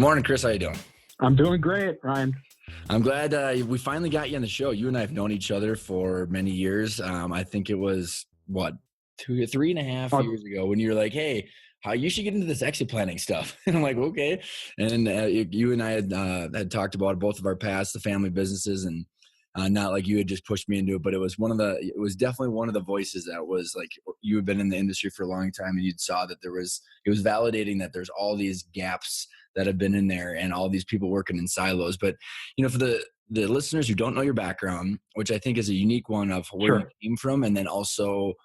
Good morning, Chris. How you doing? I'm doing great, Ryan. I'm glad we finally got you on the show. You and I have known each other for many years. I think it was what 3.5 years ago when you were like, "Hey, how you should get into this exit planning stuff." And I'm like, "Okay." And you and I had talked about both of our past, the family businesses, and not like you had just pushed me into it, but it was definitely one of the voices that was like you had been in the industry for a long time, and you saw that it was validating that there's all these gaps that have been in there and all these people working in silos. But for the listeners who don't know your background, which I think is a unique one of where you Sure. came from, and then also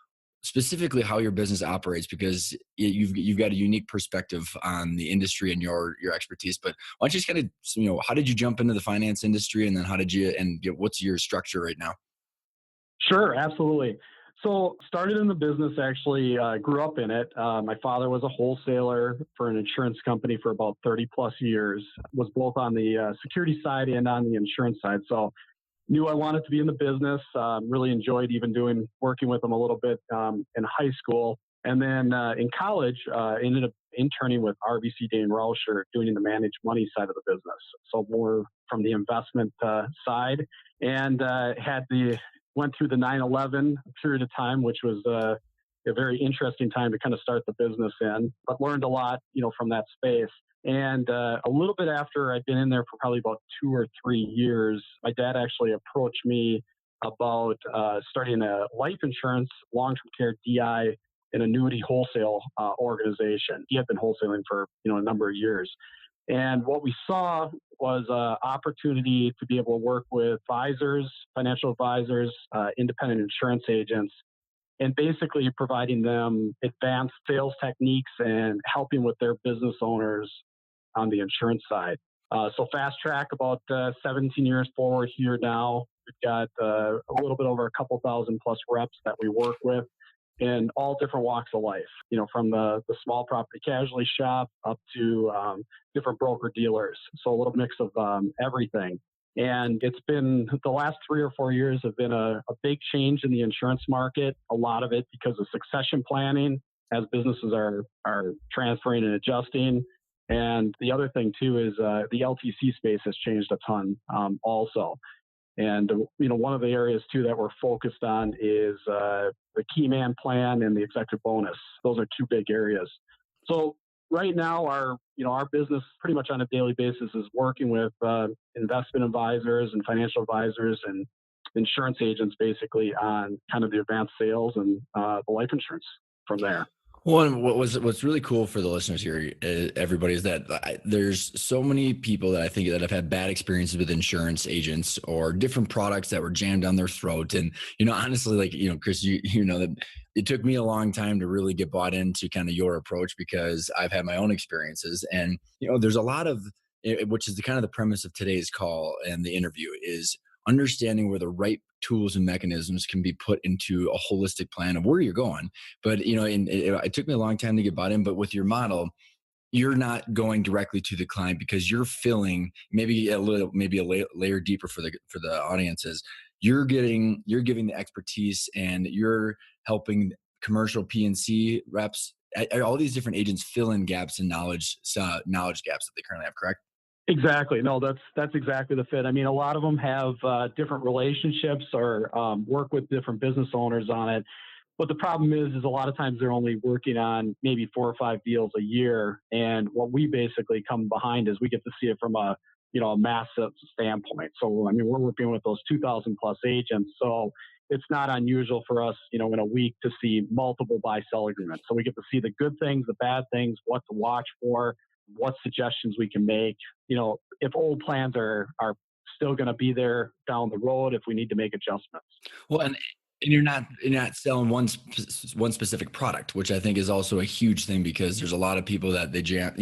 specifically how your business operates, because you've got a unique perspective on the industry and your expertise. But why don't you just kind of, how did you jump into the finance industry, and then what's your structure right now? Sure, absolutely. So started in the business, actually grew up in it. My father was a wholesaler for an insurance company for about 30 plus years, was both on the security side and on the insurance side. So knew I wanted to be in the business, really enjoyed even working with him a little bit in high school. And then in college, ended up interning with RBC Dane Rauscher doing the managed money side of the business. So more from the investment side, and went through the 9/11 period of time, which was a very interesting time to kind of start the business in, but learned a lot, from that space. And a little bit after I'd been in there for probably about 2 or 3 years, my dad actually approached me about starting a life insurance, long-term care DI, and annuity wholesale organization. He had been wholesaling for a number of years. And what we saw was an opportunity to be able to work with advisors, financial advisors, independent insurance agents, and basically providing them advanced sales techniques and helping with their business owners on the insurance side. So fast track about 17 years forward here now. We've got a little bit over a couple thousand plus reps that we work with in all different walks of life, from the small property casualty shop up to different broker dealers. So a little mix of everything. And it's been the last 3 or 4 years have been a big change in the insurance market. A lot of it because of succession planning as businesses are transferring and adjusting. And the other thing too is the LTC space has changed a ton also. And one of the areas too that we're focused on is the key man plan and the executive bonus. Those are two big areas. So right now, our business pretty much on a daily basis is working with investment advisors and financial advisors and insurance agents basically on kind of the advanced sales and the life insurance from there. Well, and what's really cool for the listeners here, everybody, is that there's so many people that I think that have had bad experiences with insurance agents or different products that were jammed down their throat. And honestly, like Chris, you know that it took me a long time to really get bought into kind of your approach, because I've had my own experiences, and there's a lot of which is the kind of the premise of today's call and the interview is understanding where the right tools and mechanisms can be put into a holistic plan of where you're going. But it took me a long time to get bought in. But with your model, you're not going directly to the client, because you're filling maybe a layer deeper for the audiences. You're giving the expertise, and you're helping commercial PNC reps, all these different agents fill in gaps in knowledge gaps that they currently have. Correct? Exactly. No, that's exactly the fit. I mean, a lot of them have different relationships or work with different business owners on it. But the problem is a lot of times they're only working on maybe 4 or 5 deals a year. And what we basically come behind is we get to see it from a massive standpoint. So, I mean, we're working with those 2,000 plus agents. So it's not unusual for us, in a week to see multiple buy-sell agreements. So we get to see the good things, the bad things, what to watch for, what suggestions we can make, if old plans are still going to be there down the road, if we need to make adjustments. Well, and you're not selling one specific product, which I think is also a huge thing, because there's a lot of people that they jam,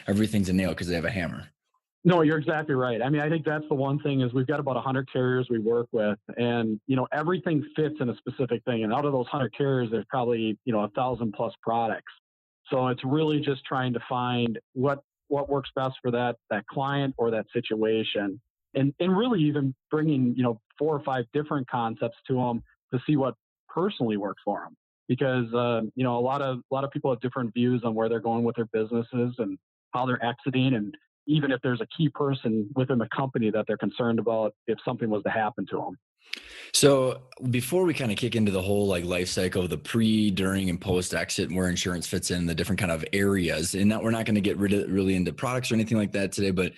everything's a nail because they have a hammer. No, you're exactly right. I mean, I think that's the one thing is we've got about 100 carriers we work with, and everything fits in a specific thing. And out of those 100 carriers, there's probably 1,000 plus products. So it's really just trying to find what works best for that client or that situation, and really even bringing 4 or 5 different concepts to them to see what personally works for them. Because a lot of people have different views on where they're going with their businesses and how they're exiting, and even if there's a key person within the company that they're concerned about if something was to happen to them. So before we kind of kick into the whole like life cycle of the pre, during, and post exit, and where insurance fits in the different kind of areas, and we're not going to get really into products or anything like that today, but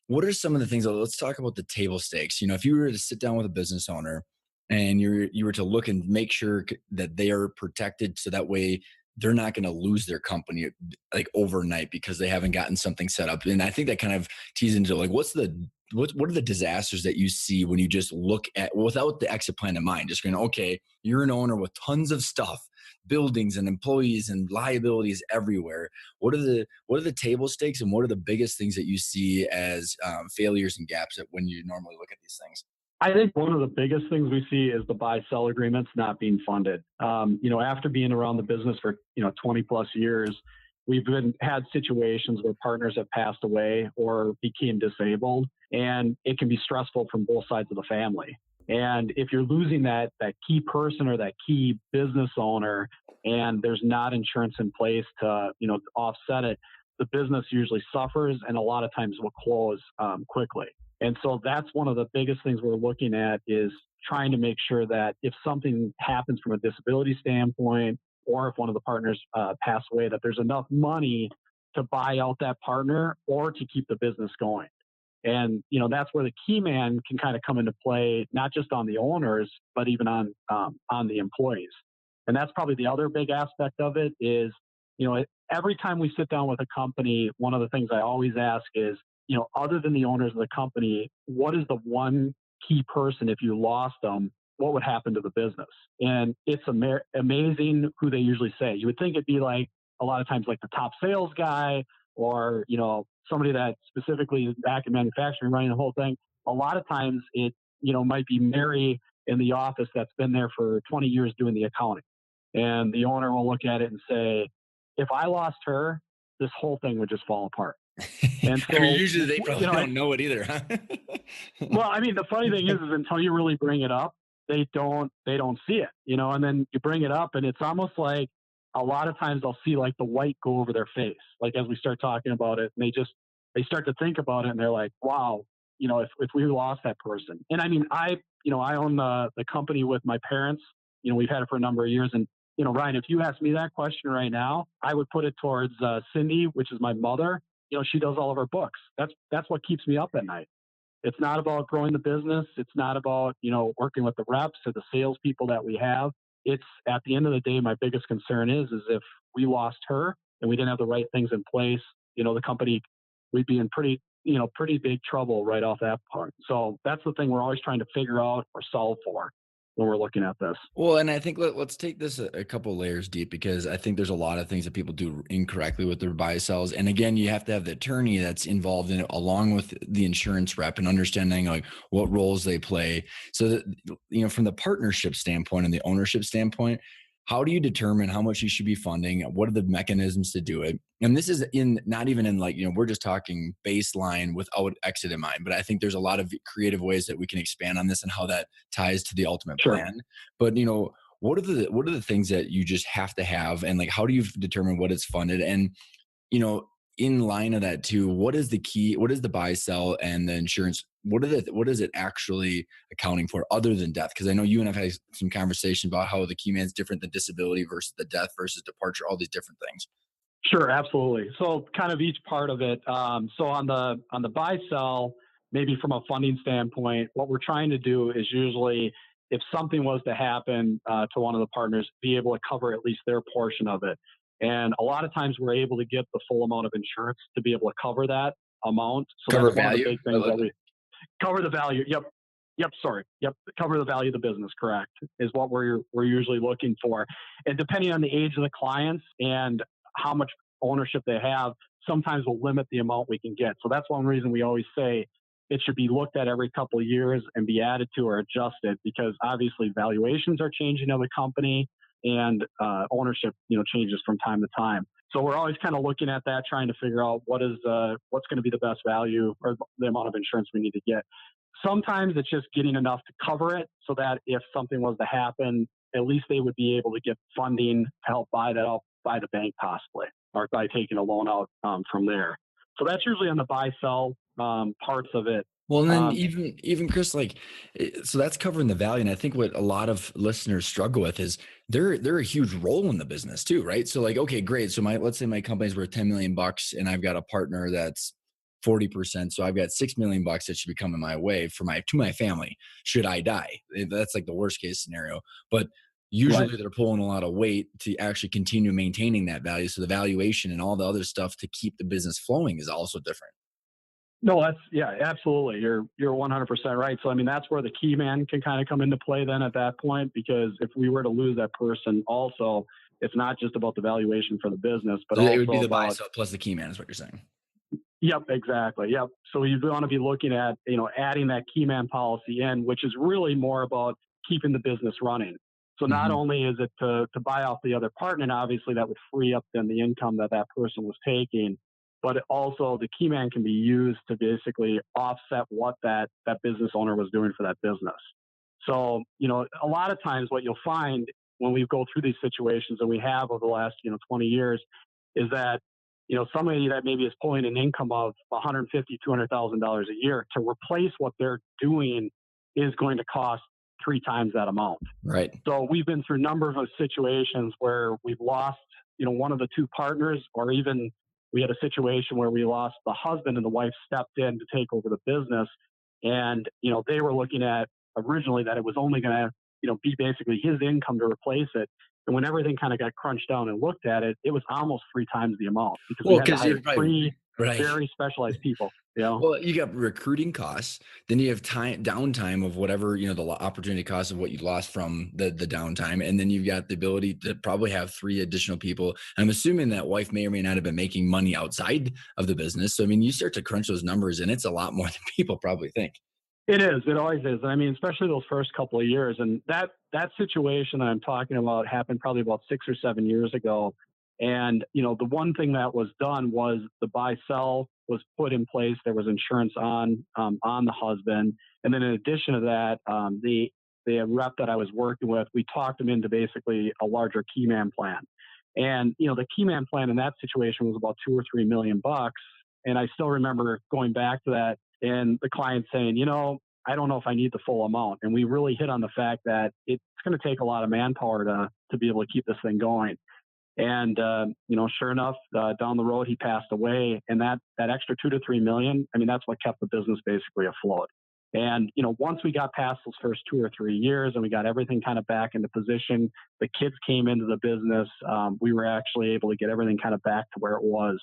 what are some of the things? Let's talk about the table stakes. If you were to sit down with a business owner and you were to look and make sure that they are protected, so that way they're not going to lose their company like overnight because they haven't gotten something set up. And I think that kind of tees into like what are the disasters that you see when you just look at without the exit plan in mind, just going, okay, you're an owner with tons of stuff, buildings and employees and liabilities everywhere. What are the table stakes, and what are the biggest things that you see as failures and gaps when you normally look at these things? I think one of the biggest things we see is the buy-sell agreements not being funded. After being around the business for 20 plus years, we've had situations where partners have passed away or became disabled, and it can be stressful from both sides of the family. And if you're losing that key person or that key business owner, and there's not insurance in place to offset it, the business usually suffers, and a lot of times will close quickly. And so that's one of the biggest things we're looking at, is trying to make sure that if something happens from a disability standpoint, or if one of the partners pass away, that there's enough money to buy out that partner or to keep the business going. And that's where the key man can kind of come into play, not just on the owners, but even on the employees. And that's probably the other big aspect of it is, every time we sit down with a company, one of the things I always ask is, other than the owners of the company, what is the one key person, if you lost them, what would happen to the business? And it's amazing who they usually say. You would think it'd be like a lot of times like the top sales guy, or, somebody that specifically is back in manufacturing running the whole thing. A lot of times it, might be Mary in the office that's been there for 20 years doing the accounting. And the owner will look at it and say, if I lost her, this whole thing would just fall apart. And I mean, so, usually they probably I, don't know it either, huh? well, I mean, the funny thing is until you really bring it up, they don't see it, and then you bring it up, and it's almost like a lot of times they'll see like the white go over their face, like as we start talking about it, and they start to think about it, and they're like, wow, if we lost that person. And I mean, I own the company with my parents. We've had it for a number of years, and Ryan, if you ask me that question right now, I would put it towards Cindy, which is my mother. She does all of our books. That's what keeps me up at night. It's not about growing the business. It's not about, working with the reps or the salespeople that we have. It's at the end of the day, my biggest concern is if we lost her and we didn't have the right things in place, the company, we'd be in pretty big trouble right off that part. So that's the thing we're always trying to figure out or solve for when we're looking at this. Well, and I think let's take this a couple layers deep, because I think there's a lot of things that people do incorrectly with their buy sells. And again, you have to have the attorney that's involved in it along with the insurance rep, and understanding like what roles they play. So that, from the partnership standpoint and the ownership standpoint, how do you determine how much you should be funding? What are the mechanisms to do it? And this is in not even in like, we're just talking baseline without exit in mind, but I think there's a lot of creative ways that we can expand on this and how that ties to the ultimate Sure. plan. But what are the things that you just have to have, and like how do you determine what is funded? And you know in line of that too, what is the key, what is the buy sell and the insurance, what is it actually accounting for other than death? Because I know you and I've had some conversation about how the key man is different than disability versus the death versus departure, all these different things. Sure, absolutely. So kind of each part of it. So on the buy sell, maybe from a funding standpoint, what we're trying to do is usually if something was to happen to one of the partners, be able to cover at least their portion of it. And a lot of times we're able to get the full amount of insurance to be able to cover that amount. So Cover that's one of the value. big things that we cover the value. Yep. Yep. Sorry. Yep. Cover the value of the business. Correct. Is what we're usually looking for. And depending on the age of the clients and how much ownership they have, sometimes we'll limit the amount we can get. So that's one reason we always say it should be looked at every couple of years and be added to or adjusted, because obviously valuations are changing of the company, and ownership, changes from time to time. So we're always kind of looking at that, trying to figure out what's going to be the best value or the amount of insurance we need to get. Sometimes it's just getting enough to cover it so that if something was to happen, at least they would be able to get funding to help buy that out by the bank possibly, or by taking a loan out from there. So that's usually on the buy sell parts of it. Well, and then Um, even Chris, like, so that's covering the value. And I think what a lot of listeners struggle with is they're a huge role in the business too, right? So like, okay, great. So let's say my company's worth 10 million bucks and I've got a partner that's 40%. So I've got 6 million bucks that should be coming my way for my family should I die. That's like the worst case scenario. But right. usually they're pulling a lot of weight to actually continue maintaining that value. So the valuation and all the other stuff to keep the business flowing is also different. No, that's yeah, absolutely. You're 100% right. So I mean, that's where the key man can kind of come into play then at that point, because if we were to lose that person, also, it's not just about the valuation for the business, but So it would also be the buy about. sell plus the key man is what you're saying. Yep, exactly. Yep. So you want to be looking at, adding that key man policy in, which is really more about keeping the business running. So not Mhm. only is it to buy off the other partner, and obviously that would free up then the income that that person was taking, but also the key man can be used to basically offset what that business owner was doing for that business. So, a lot of times what you'll find when we go through these situations, and we have over the last, 20 years, is that somebody that maybe is pulling an income of 150, $200,000 a year to replace what they're doing is going to cost three times that amount. Right. So we've been through a number of situations where we've lost, one of the two partners, or even we had a situation where we lost the husband and the wife stepped in to take over the business. And, they were looking at originally that it was only going to, be basically his income to replace it. And when everything kind of got crunched down and looked at it, it was almost three times the amount because we Well, had to because hire you're probably three right. very specialized people. Well, you got recruiting costs, then you have time downtime of whatever, the opportunity cost of what you lost from the downtime, and then you've got the ability to probably have 3 additional people. I'm assuming that wife may or may not have been making money outside of the business. So, I mean, you start to crunch those numbers, and it's a lot more than people probably think. It is. It always is. I mean, especially those first couple of years. And that situation that I'm talking about happened probably about 6 or 7 years ago. And the one thing that was done was the buy sell was put in place. There was insurance on the husband, and then in addition to that, the rep that I was working with, we talked him into basically a larger key man plan. And the key man plan in that situation was about 2 or 3 million bucks. And I still remember going back to that and the client saying, I don't know if I need the full amount. And we really hit on the fact that it's going to take a lot of manpower to be able to keep this thing going. And sure enough, down the road he passed away, and that extra 2 to 3 million, I mean, that's what kept the business basically afloat. And once we got past those first 2 or 3 years, and we got everything kind of back into position, the kids came into the business. We were actually able to get everything kind of back to where it was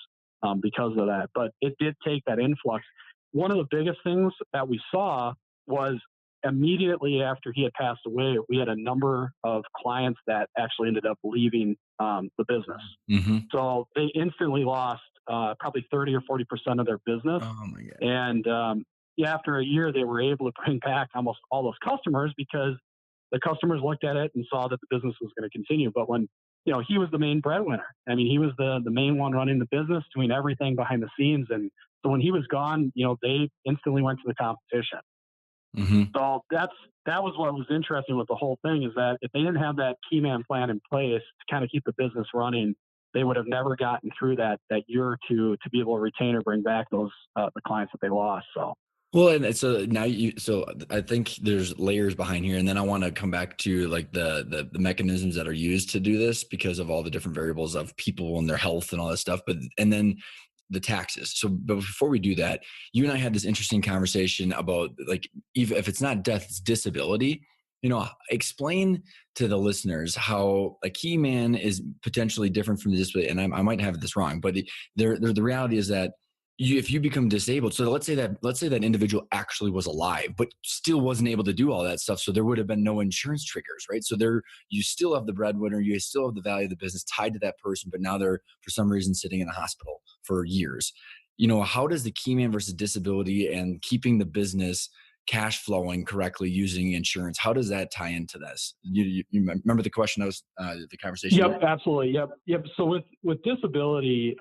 because of that. But it did take that influx. One of the biggest things that we saw was immediately after he had passed away, we had a number of clients that actually ended up leaving the business. Mhm. So they instantly lost probably 30 or 40% of their business. Oh my god. And yeah, after a year, they were able to bring back almost all those customers because the customers looked at it and saw that the business was going to continue. But when he was the main breadwinner. I mean, he was the main one running the business, doing everything behind the scenes. And so when he was gone, they instantly went to the competition. Mhm. So that was what was interesting with the whole thing, is that if they didn't have that key man plan in place to kind of keep the business running, they would have never gotten through that year or two to be able to retain or bring back those the clients that they lost. So Well, and so now so I think there's layers behind here, and then I want to come back to like the mechanisms that are used to do this because of all the different variables of people and their health and all that stuff. But and then the taxes. So, but before we do that, you and I had this interesting conversation about like even if it's not death, it's disability. Explain to the listeners how a key man is potentially different from the disability. And I might have this wrong, but the reality is that if you become disabled, so let's say that individual actually was alive but still wasn't able to do all that stuff, so there would have been no insurance triggers, right? So there you still have the breadwinner, you still have the value of the business tied to that person, but now they're for some reason sitting in a hospital for years. How does the key man versus disability and keeping the business cash flowing correctly using insurance, how does that tie into this? You remember the question I was the conversation yep, absolutely, yep. So with disability,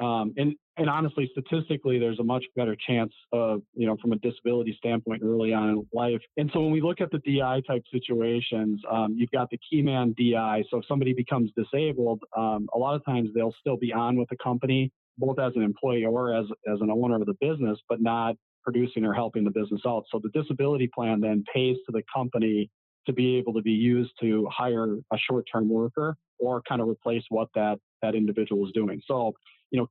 and honestly, statistically, there's a much better chance of from a disability standpoint early on in life. And so when we look at the DI type situations, you've got the key man DI. So if somebody becomes disabled, a lot of times they'll still be on with the company. both as an employee or as an owner of the business, but not producing or helping the business out. So the disability plan then pays to the company to be able to be used to hire a short-term worker or kind of replace what that individual is doing. So,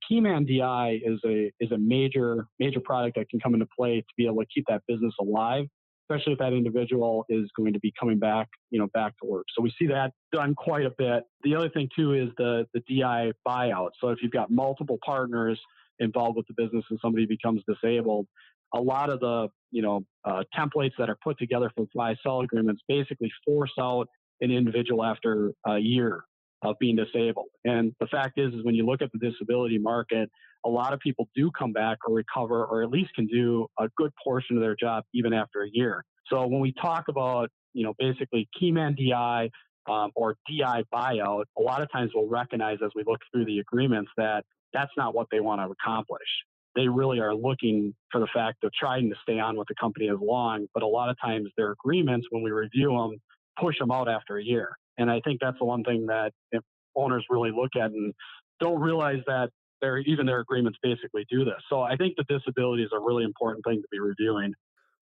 Keyman DI is a major product that can come into play to be able to keep that business alive, especially if that individual is going to be coming back, back to work. So we see that done quite a bit. The other thing too is the DI buyout. So if you've got multiple partners involved with the business and somebody becomes disabled, a lot of the templates that are put together for buy-sell agreements basically force out an individual after a year of being disabled. And the fact is when you look at the disability market, a lot of people do come back or recover, or at least can do a good portion of their job even after a year. So when we talk about, basically Keyman DI or DI buyout, a lot of times we'll recognize as we look through the agreements that that's not what they want to accomplish. They really are looking for the fact of trying to stay on with the company as long, but a lot of times their agreements, when we review them, push them out after a year. And I think that's the one thing that owners really look at and don't realize that even their agreements basically do this. So I think the disability is a really important thing to be reviewing.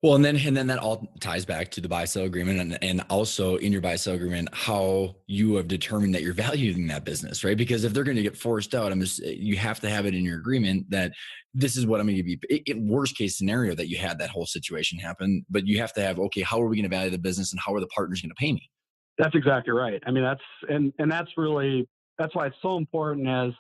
Well, and then that all ties back to the buy-sell agreement, and also in your buy-sell agreement, how you have determined that you're valuing that business, right? Because if they're going to get forced out, you have to have it in your agreement that this is what I'm going to be. Worst case scenario that you had that whole situation happen, but you have to have, okay, how are we going to value the business, and how are the partners going to pay me? That's exactly right. I mean, that's why it's so important as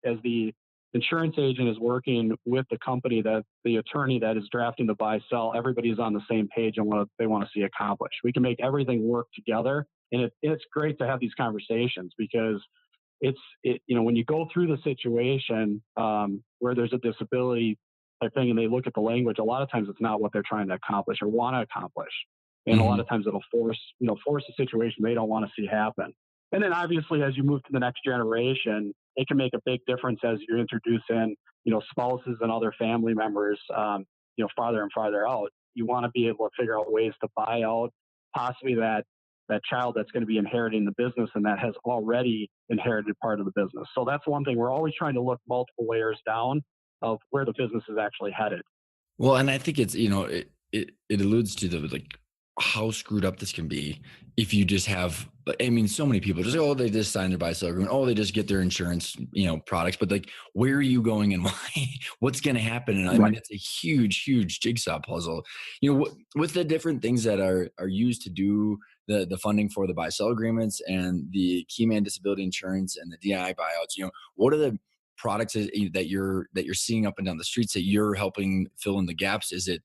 the insurance agent is working with the company, that the attorney that is drafting the buy sell, everybody's on the same page on what they want to see accomplished. We can make everything work together, and it's great to have these conversations because when you go through the situation where there's a disability type thing and they look at the language, a lot of times it's not what they're trying to accomplish or want to accomplish. And a lot of times it'll force a situation they don't want to see happen. And then obviously, as you move to the next generation, it can make a big difference as you introduce in, spouses and other family members, farther and farther out. You want to be able to figure out ways to buy out possibly that child that's going to be inheriting the business and that has already inherited part of the business. So that's one thing. We're always trying to look multiple layers down of where the business is actually headed. Well, and I think it's, it alludes to the like how screwed up this can be if you just have, I mean, so many people just, oh, they just sign their buy-sell agreement. Oh, they just get their insurance, products, but like, where are you going and why, what's going to happen? And I mean, Right. it's a huge, huge jigsaw puzzle, with the different things that are used to do the funding for the buy-sell agreements and the Keyman disability insurance and the DI buyouts, what are the products that you're seeing up and down the streets that you're helping fill in the gaps? Is it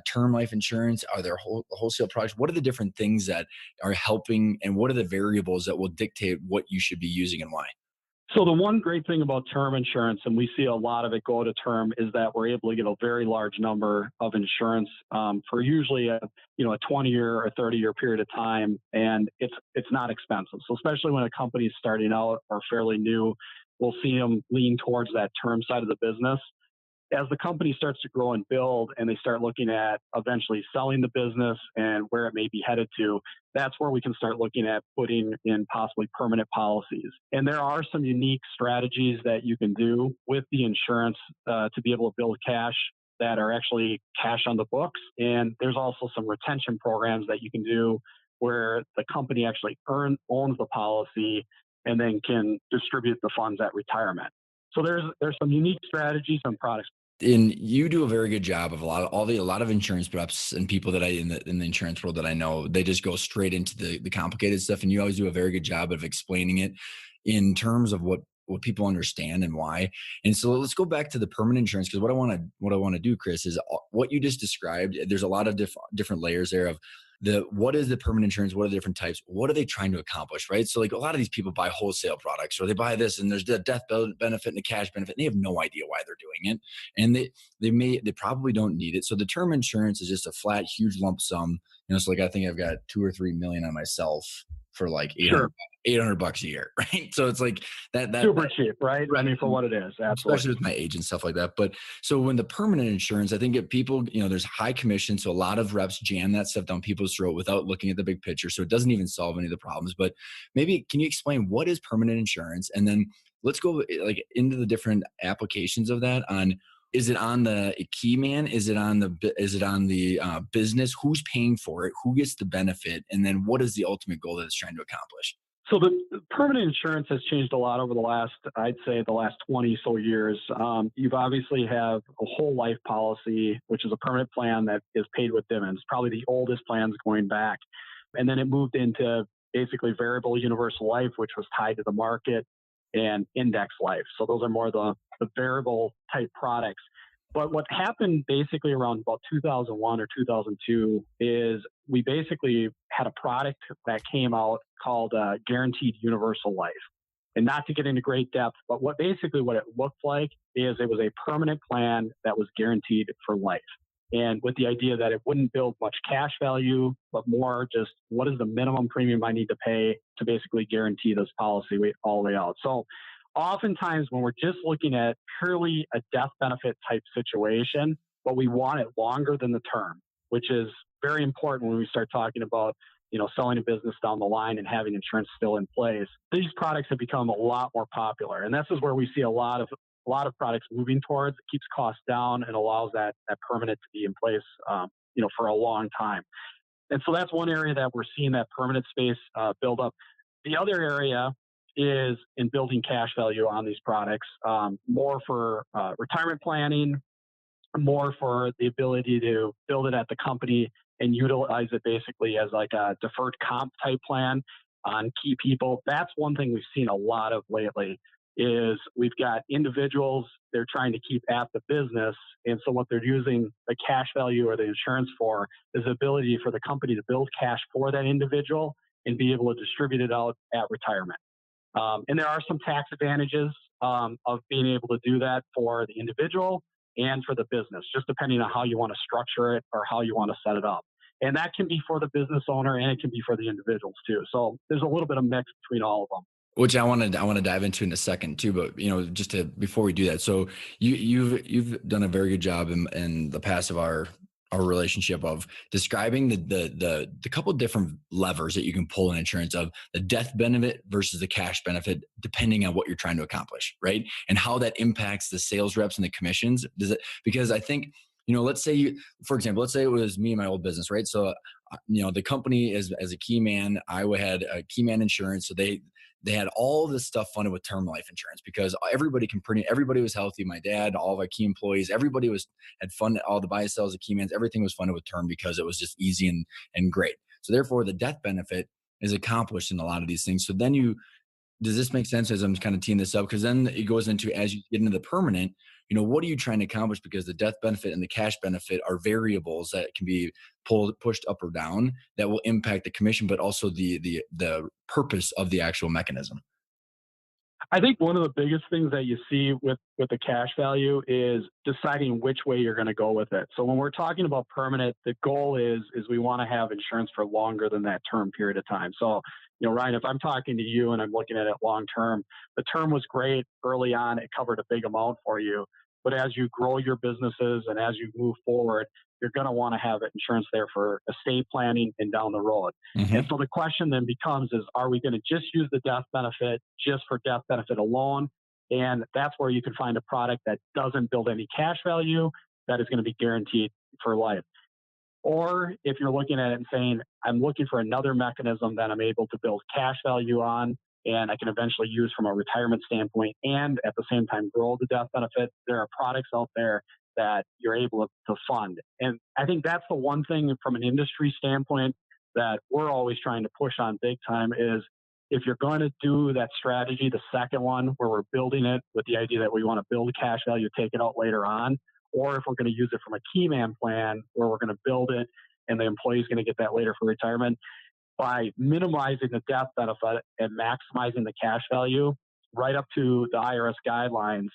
term life insurance? Are there wholesale products? What are the different things that are helping, and what are the variables that will dictate what you should be using and why? So the one great thing about term insurance, and we see a lot of it go to term, is that we're able to get a very large number of insurance for usually a 20-year or 30-year period of time, and it's not expensive. So especially when a company is starting out or fairly new, we'll see them lean towards that term side of the business. As the company starts to grow and build and they start looking at eventually selling the business and where it may be headed to, that's where we can start looking at putting in possibly permanent policies. And there are some unique strategies that you can do with the insurance to be able to build cash that are actually cash on the books. And there's also some retention programs that you can do where the company actually owns the policy and then can distribute the funds at retirement. So there's some unique strategies and products. And you do a very good job of a lot of insurance reps and people that in the insurance world that I know, they just go straight into the complicated stuff. And you always do a very good job of explaining it in terms of what people understand and why. And so let's go back to the permanent insurance, because what I want to do, Chris, is what you just described. There's a lot of different layers there of what is the permanent insurance, what are the different types, what are they trying to accomplish, right? So like a lot of these people buy wholesale products, or they buy this and there's the death benefit and the cash benefit, and they have no idea why they're doing it, and they probably don't need it. So the term insurance is just a flat huge lump sum, so like I think I've got 2 or 3 million on myself for like Sure. $800 a year, right? So it's like Super cheap, right? I right, mean, for what it is, especially absolutely. with my age and stuff like that. But so when the permanent insurance, I think if people, there's high commission. So a lot of reps jam that stuff down people's throat without looking at the big picture. So it doesn't even solve any of the problems. But maybe can you explain what is permanent insurance? And then let's go like into the different applications of that. On is it on the key man? Is it on the business? Who's paying for it? Who gets the benefit? And then what is the ultimate goal that it's trying to accomplish? So the permanent insurance has changed a lot over the last, I'd say, the last 20 so years. You've obviously have a whole life policy, which is a permanent plan that is paid with dividends, probably the oldest plans going back. And then it moved into basically variable universal life, which was tied to the market, and index life. So those are more the variable type products. But what happened basically around about 2001 or 2002 is we basically had a product that came out called Guaranteed Universal Life. And not to get into great depth, but what it looked like is it was a permanent plan that was guaranteed for life. And with the idea that it wouldn't build much cash value, but more just what is the minimum premium I need to pay to basically guarantee this policy all the way out. So oftentimes when we're just looking at purely a death benefit type situation, but we want it longer than the term, which is very important when we start talking about, selling a business down the line and having insurance still in place. These products have become a lot more popular. And this is where we see a lot of products moving towards. It keeps costs down and allows that permanent to be in place, for a long time. And so that's one area that we're seeing that permanent space build up. The other area is in building cash value on these products, more for retirement planning, more for the ability to build it at the company and utilize it basically as like a deferred comp type plan on key people. That's one thing we've seen a lot of lately is we've got individuals they're trying to keep at the business. And so what they're using the cash value or the insurance for is the ability for the company to build cash for that individual and be able to distribute it out at retirement. And there are some tax advantages of being able to do that for the individual and for the business, just depending on how you want to structure it or how you want to set it up. And that can be for the business owner and it can be for the individuals too. So there's a little bit of mix between all of them. Which I want to dive into in a second too, but just to before we do that, so you've done a very good job in the past of our relationship of describing the couple of different levers that you can pull in insurance of the death benefit versus the cash benefit, depending on what you're trying to accomplish, right? And how that impacts the sales reps and the commissions. Does it? Because I think let's say for example, let's say it was me and my old business, right? So the company is as a key man, I had a key man insurance, so they had all this stuff funded with term life insurance because everybody was healthy. My dad, all of our key employees, everybody had funded all the buy sells, the key mans, everything was funded with term because it was just easy and great. So therefore the death benefit is accomplished in a lot of these things. So then does this make sense as I'm kind of teeing this up? Because then it goes into, as you get into the permanent, what are you trying to accomplish? Because the death benefit and the cash benefit are variables that can be pushed up or down that will impact the commission, but also the purpose of the actual mechanism. I think one of the biggest things that you see with the cash value is deciding which way you're going to go with it. So when we're talking about permanent, the goal is we want to have insurance for longer than that term period of time. So, Ryan, if I'm talking to you and I'm looking at it long term, the term was great early on. It covered a big amount for you. But as you grow your businesses and as you move forward, you're going to want to have insurance there for estate planning and down the road. And Hmm. so the question then becomes is, are we going to just use the death benefit just for death benefit alone? And that's where you can find a product that doesn't build any cash value that is going to be guaranteed for life. Or if you're looking at it and saying, I'm looking for another mechanism that I'm able to build cash value on and I can eventually use from a retirement standpoint and at the same time grow the death benefit, there are products out there that you're able to fund. And I think that's the one thing from an industry standpoint that we're always trying to push on big time is if you're going to do that strategy, the second one where we're building it with the idea that we want to build cash value, take it out later on, or if we're going to use it from a key man plan where we're going to build it and the employee is going to get that later for retirement, by minimizing the death benefit and maximizing the cash value right up to the IRS guidelines,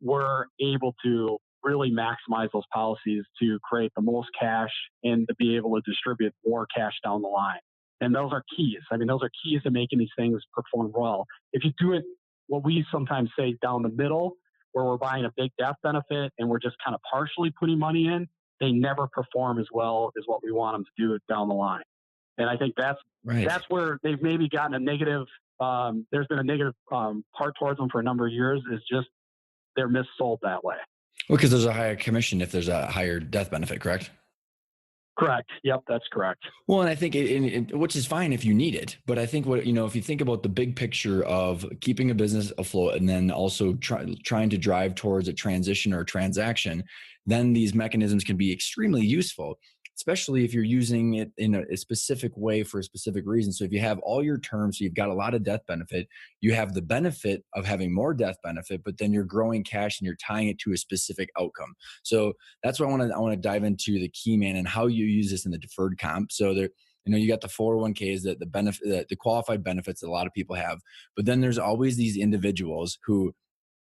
we're able to really maximize those policies to create the most cash and to be able to distribute more cash down the line. And those are keys. I mean, those are keys to making these things perform well. If you do it, what we sometimes say down the middle, where we're buying a big death benefit and we're just kind of partially putting money in, they never perform as well as what we want them to do down the line. And I think Right. that's where they've maybe gotten a negative there's been a negative part towards them for a number of years is just they're missold that way. Well, because there's a higher commission if there's a higher death benefit, correct? Correct. Yep, that's correct. Well, and I think which is fine if you need it, but I think if you think about the big picture of keeping a business afloat and then also trying to drive towards a transition or a transaction, then these mechanisms can be extremely useful, especially if you're using it in a specific way for a specific reason. So if you have all your terms, so you've got a lot of death benefit, you have the benefit of having more death benefit, but then you're growing cash and you're tying it to a specific outcome. So that's what I want to dive into the key man and how you use this in the deferred comp. So there, you got the 401ks, the benefit, the qualified benefits that a lot of people have, but then there's always these individuals who,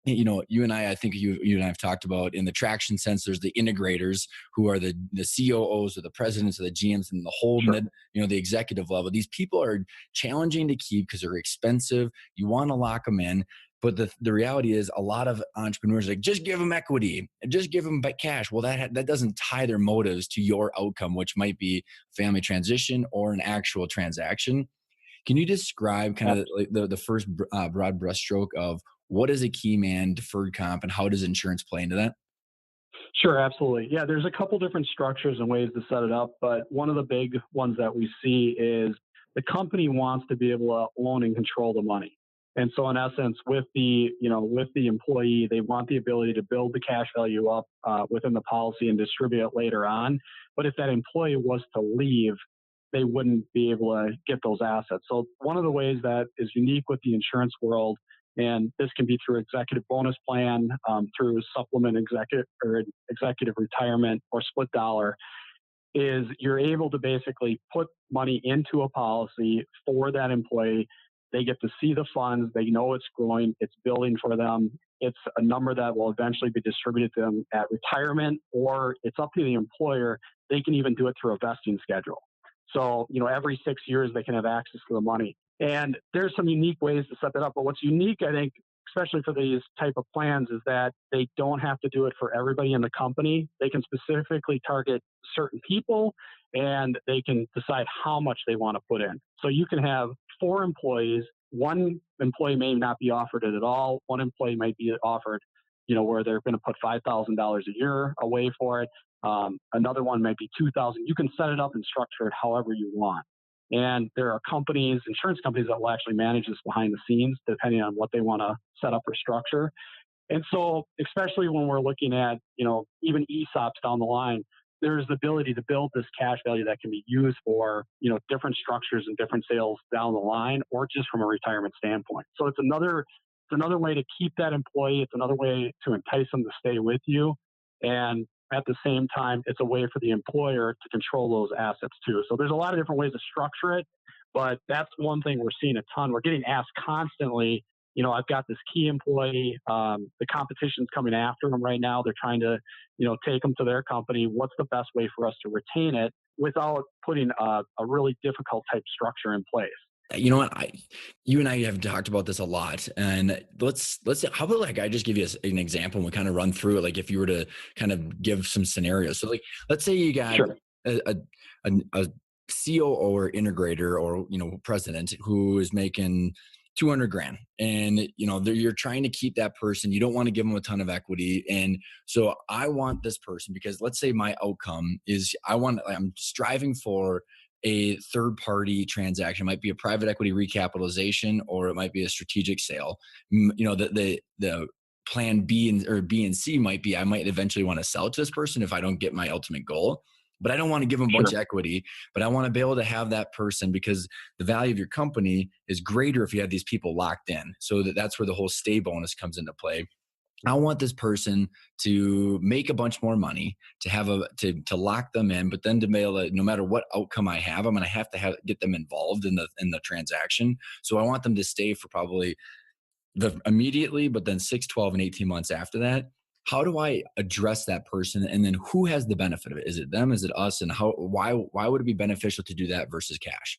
you and I think you and I have talked about in the traction sense, there's the integrators who are the COOs or the presidents or the GMs and the whole Sure. mid, the executive level. These people are challenging to keep because they're expensive. You want to lock them in. But the reality is a lot of entrepreneurs are like, just give them equity and just give them cash. Well, that doesn't tie their motives to your outcome, which might be family transition or an actual transaction. Can you describe kind of like the first broad brushstroke of what is a key man deferred comp and how does insurance play into that? Sure, absolutely. Yeah, there's a couple different structures and ways to set it up, but one of the big ones that we see is the company wants to be able to own and control the money. And so in essence, with the employee, they want the ability to build the cash value up within the policy and distribute it later on. But if that employee was to leave, they wouldn't be able to get those assets. So one of the ways that is unique with the insurance world, and this can be through executive bonus plan, through supplement executive retirement or split dollar, is you're able to basically put money into a policy for that employee. They get to see the funds. They know it's growing. It's building for them. It's a number that will eventually be distributed to them at retirement, or it's up to the employer. They can even do it through a vesting schedule. So, every 6 years they can have access to the money. And there's some unique ways to set that up. But what's unique, I think, especially for these type of plans, is that they don't have to do it for everybody in the company. They can specifically target certain people and they can decide how much they want to put in. So you can have 4 employees. One employee may not be offered it at all. One employee might be offered, where they're going to put $5,000 a year away for it. Another one might be 2,000. You can set it up and structure it however you want. And there are insurance companies that will actually manage this behind the scenes, depending on what they want to set up or structure. And so, especially when we're looking at, even ESOPs down the line, there's the ability to build this cash value that can be used for, different structures and different sales down the line, or just from a retirement standpoint. So it's another way to keep that employee. It's another way to entice them to stay with you. And at the same time, it's a way for the employer to control those assets too. So there's a lot of different ways to structure it, but that's one thing we're seeing a ton. We're getting asked constantly, I've got this key employee, the competition's coming after them right now. They're trying to, take them to their company. What's the best way for us to retain it without putting a really difficult type structure in place? You know what? You and I have talked about this a lot, and how about like I just give you an example and we kind of run through it. Like if you were to kind of give some scenarios. So like, let's say you got Sure. a COO or integrator or president who is making 200 grand, and you're trying to keep that person. You don't want to give them a ton of equity, and so I want this person because let's say my outcome is I'm striving for a third party transaction. It might be a private equity recapitalization or it might be a strategic sale. The plan B and C might be I might eventually want to sell to this person if I don't get my ultimate goal, but I don't want to give them a bunch Sure. of equity, but I want to be able to have that person because the value of your company is greater if you have these people locked in. So that's where the whole stay bonus comes into play. I want this person to make a bunch more money, to have to lock them in, but then to be able to, no matter what outcome I have, I'm going to have get them involved in the transaction. So I want them to stay for probably the immediately, but then 6, 12, and 18 months after that. How do I address that person? And then who has the benefit of it? Is it them? Is it us? And why would it be beneficial to do that versus cash?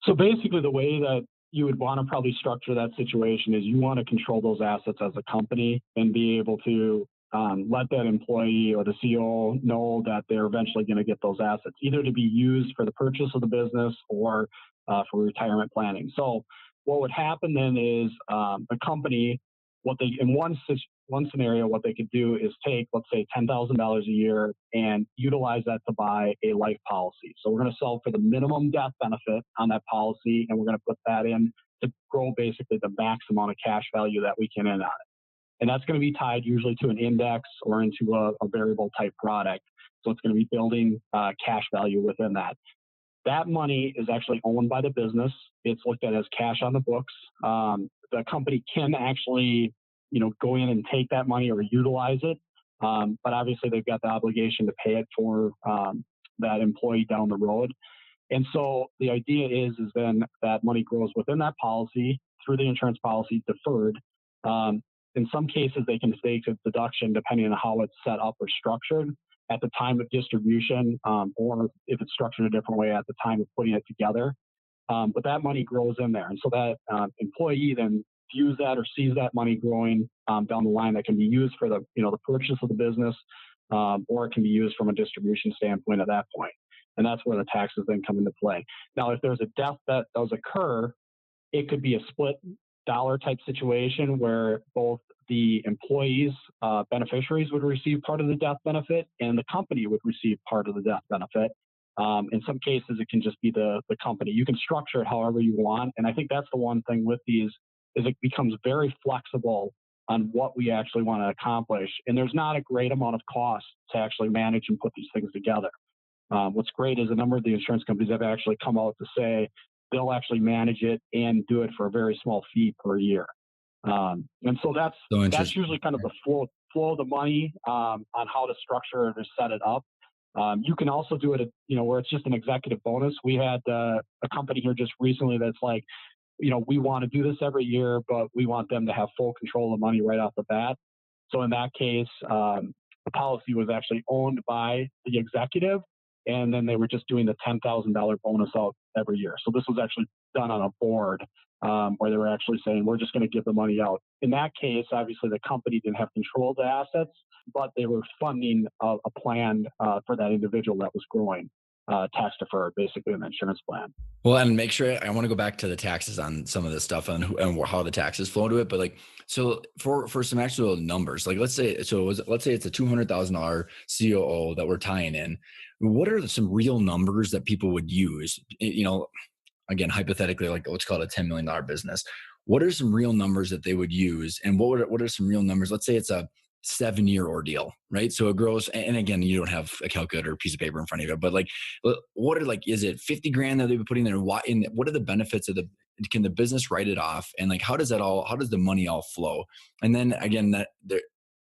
So basically, the way that you would want to probably structure that situation is you want to control those assets as a company and be able to let that employee or the CEO know that they're eventually going to get those assets, either to be used for the purchase of the business or for retirement planning. So what would happen then is the company, what they in one scenario, what they could do is take, let's say, $10,000 a year and utilize that to buy a life policy. So we're going to sell for the minimum death benefit on that policy, and we're going to put that in to grow basically the max amount of cash value that we can in on it. And that's going to be tied usually to an index or into a variable type product. So it's going to be building cash value within that. That money is actually owned by the business. It's looked at as cash on the books. The company can actually, go in and take that money or utilize it. But obviously they've got the obligation to pay it for that employee down the road. And so the idea is then that money grows within that policy through the insurance policy deferred. In some cases, they can take a deduction depending on how it's set up or structured at the time of distribution, or if it's structured a different way at the time of putting it together. But that money grows in there. And so that employee then views that or sees that money growing down the line that can be used for the purchase of the business, or it can be used from a distribution standpoint at that point. And that's where the taxes then come into play. Now, if there's a death that does occur, it could be a split dollar type situation where both the employees, beneficiaries would receive part of the death benefit and the company would receive part of the death benefit. In some cases, it can just be the company. You can structure it however you want. And I think that's the one thing with these is it becomes very flexible on what we actually want to accomplish. And there's not a great amount of cost to actually manage and put these things together. What's great is a number of the insurance companies have actually come out to say they'll actually manage it and do it for a very small fee per year. And so So that's interesting. usually kind of the flow of the money on how to structure it or set it up. You can also do it, where it's just an executive bonus. We had a company here just recently that's like, we want to do this every year, but we want them to have full control of the money right off the bat. So in that case, the policy was actually owned by the executive, and then they were just doing the $10,000 bonus out every year. So this was actually done on a board where they were actually saying, we're just going to give the money out. In that case, obviously the company didn't have control of the assets, but they were funding a plan for that individual that was growing, tax deferred, basically an insurance plan. Well, and make sure I want to go back to the taxes on some of this stuff and how the taxes flow to it. But like, so for some actual numbers, like let's say it's a $200,000 COO that we're tying in. What are some real numbers that people would use? Again, hypothetically, like let's call it a $10 million business. What are some real numbers that they would use? And what are some real numbers? Let's say it's a 7-year ordeal, right? So it grows. And again, you don't have a calculator or piece of paper in front of you, but like, what are like, is it 50 grand that they've been putting there? And what are the benefits can the business write it off? And like, how does the money all flow? And then again,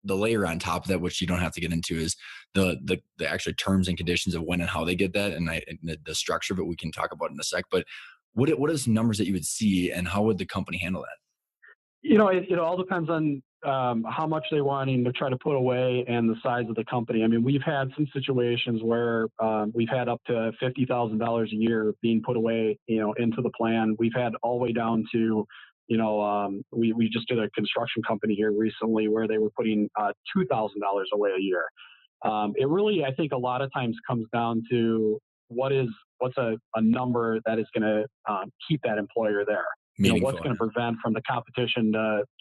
the layer on top of that, which you don't have to get into, is the actual terms and conditions of when and how they get that, and the structure. But we can talk about it in a sec. But what are some numbers that you would see, and how would the company handle that? It all depends on how much they wanting to try to put away and the size of the company. I mean, we've had some situations where we've had up to $50,000 a year being put away, into the plan. We've had all the way down to, we just did a construction company here recently where they were putting $2,000 away a year. It really, I think, a lot of times comes down to what's a number that is going to keep that employer there. What's Meaningful. going to prevent from the competition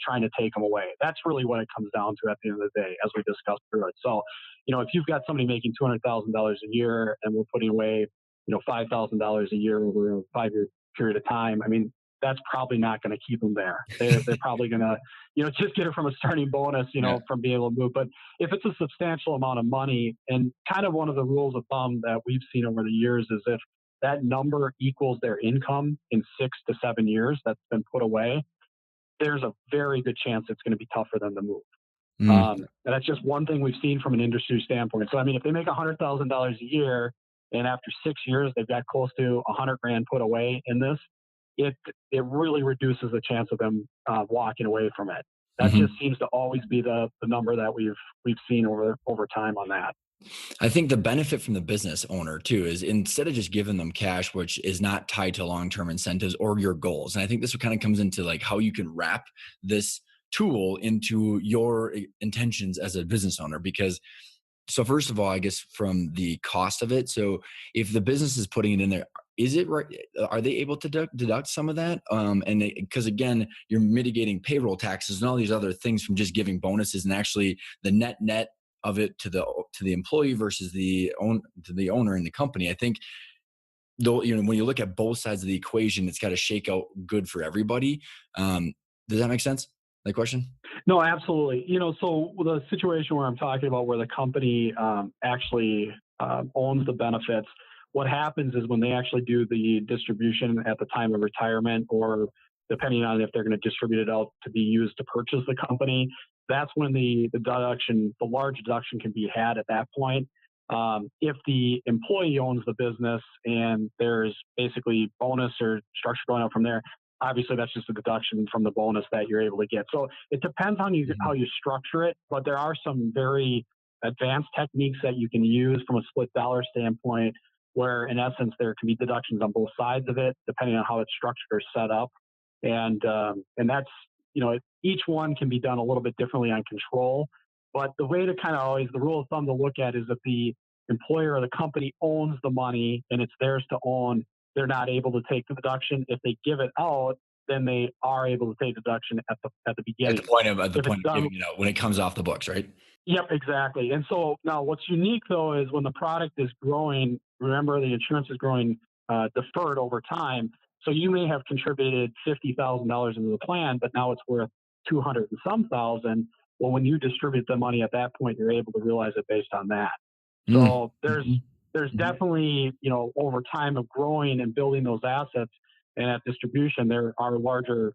trying to take them away. That's really what it comes down to at the end of the day, as we discussed through it. So, if you've got somebody making $200,000 a year and we're putting away, $5,000 a year over a 5-year period of time, I mean, that's probably not going to keep them there. They're probably going to, just get it from a starting bonus, Yeah. from being able to move. But if it's a substantial amount of money, and kind of one of the rules of thumb that we've seen over the years is if that number equals their income in 6 to 7 years that's been put away, there's a very good chance it's going to be tough for them to move. Mm. And that's just one thing we've seen from an industry standpoint. So, I mean, if they make $100,000 a year and after 6 years, they've got close to 100 grand put away in this, it really reduces the chance of them walking away from it. That Mhm. just seems to always be the number that we've seen over time on that. I think the benefit from the business owner too is instead of just giving them cash, which is not tied to long-term incentives or your goals. And I think this kind of comes into like how you can wrap this tool into your intentions as a business owner. Because so first of all, I guess from the cost of it. So if the business is putting it in there, is it right? Are they able to deduct some of that? And because again, you're mitigating payroll taxes and all these other things from just giving bonuses, and actually the net of it to the employee versus the owner in the company. I think though, when you look at both sides of the equation, it's got to shake out good for everybody. Um, does that make sense? That question? No, absolutely. So the situation where I'm talking about where the company actually owns the benefits, what happens is when they actually do the distribution at the time of retirement, or depending on if they're going to distribute it out to be used to purchase the company, that's when the deduction, the large deduction can be had at that point. If the employee owns the business and there's basically bonus or structure going out from there, obviously that's just a deduction from the bonus that you're able to get. So it depends on how Mhm. you structure it, but there are some very advanced techniques that you can use from a split dollar standpoint, where in essence there can be deductions on both sides of it, depending on how it's structured or set up, and that's each one can be done a little bit differently on control. But the way to kind of always the rule of thumb to look at is if the employer or the company owns the money and it's theirs to own, they're not able to take the deduction. If they give it out, then they are able to take deduction at the beginning. At the If it's point of done, giving it out when it comes off the books, right? yep, exactly. And so now what's unique though is when the product is growing, remember the insurance is growing deferred over time. So you may have contributed $50,000 into the plan, but now it's worth 200 and some thousand. Well, when you distribute the money at that point, you're able to realize it based on that. Mm. So there's Mhm. there's Mhm. definitely, over time of growing and building those assets and at distribution, there are larger,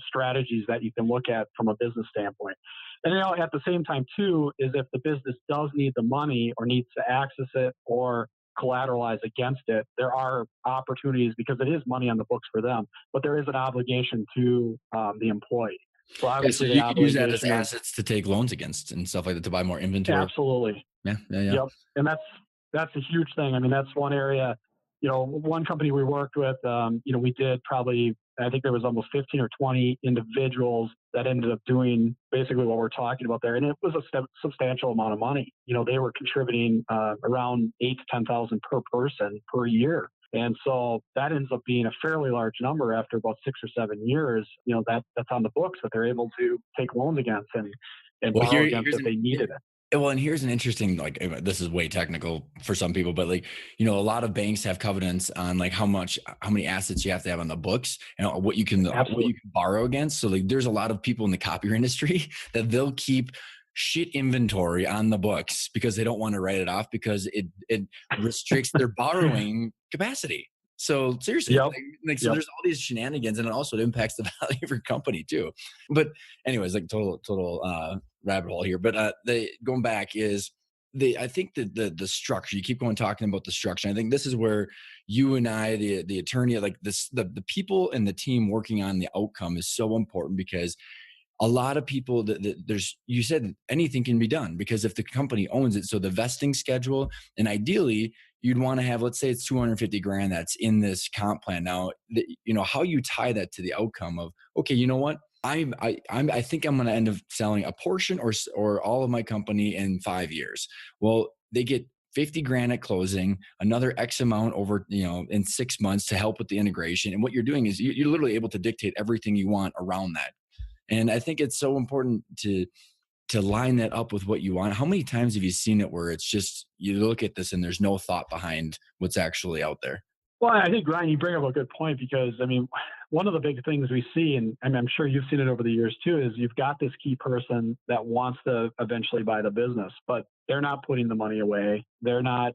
strategies that you can look at from a business standpoint. And at the same time too, is if the business does need the money or needs to access it or collateralize against it, there are opportunities because it is money on the books for them, but there is an obligation to the employee. So Yeah, so obviously the you could use that as obligation is assets to take loans against and stuff like that to buy more inventory. absolutely. Yeah, yeah, yeah. Yep, and that's a huge thing. I mean, that's one area. One company we worked with. We did probably. I think there was almost 15 or 20 individuals that ended up doing basically what we're talking about there, and it was a substantial amount of money. They were contributing around 8 to 10,000 per person per year, and so that ends up being a fairly large number after about 6 or 7 years. That's on the books that they're able to take loans against and Well, borrow against here's if an they needed it. well, and here's an interesting, like, this is way technical for some people, but like, a lot of banks have covenants on like how many assets you have to have on the books and what Absolutely. you can borrow against. So like, there's a lot of people in the copier industry that they'll keep shit inventory on the books because they don't want to write it off because it restricts their borrowing capacity. So seriously, Yep. so Yep. there's all these shenanigans, and it also impacts the value of your company too. But anyways, like total rabbit hole here. But the going back is I think the structure. You keep going talking about the structure. I think this is where you and I, the attorney, like this, the people and the team working on the outcome is so important because a lot of people there's you said anything can be done because if the company owns it, so the vesting schedule, and ideally you'd want to have, let's say it's 250 grand that's in this comp plan. Now how you tie that to the outcome of, okay, you know what, I think I'm going to end up selling a portion or all of my company in 5 years. Well, they get 50 grand at closing, another X amount over, in 6 months to help with the integration. And what you're doing is you're literally able to dictate everything you want around that. And I think it's so important to line that up with what you want. How many times have you seen it where it's just you look at this and there's no thought behind what's actually out there? Well, I think Ryan, you bring up a good point because I mean, one of the big things we see, and I'm sure you've seen it over the years too, is you've got this key person that wants to eventually buy the business, but they're not putting the money away. They're not,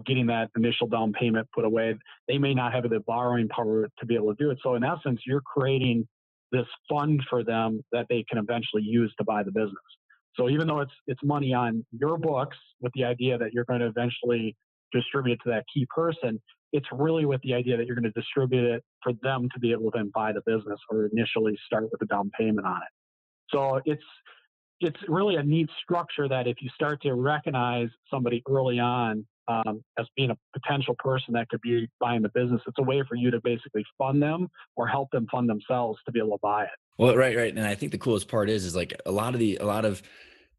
getting that initial down payment put away. They may not have the borrowing power to be able to do it. So in essence, you're creating this fund for them that they can eventually use to buy the business. So even though it's money on your books with the idea that you're going to eventually distribute it to that key person, it's really with the idea that you're going to distribute it for them to be able to then buy the business or initially start with a down payment on it. So it's really a neat structure that if you start to recognize somebody early on as being a potential person that could be buying the business, it's a way for you to basically fund them or help them fund themselves to be able to buy it. Well, right, right. And I think the coolest part is like a lot of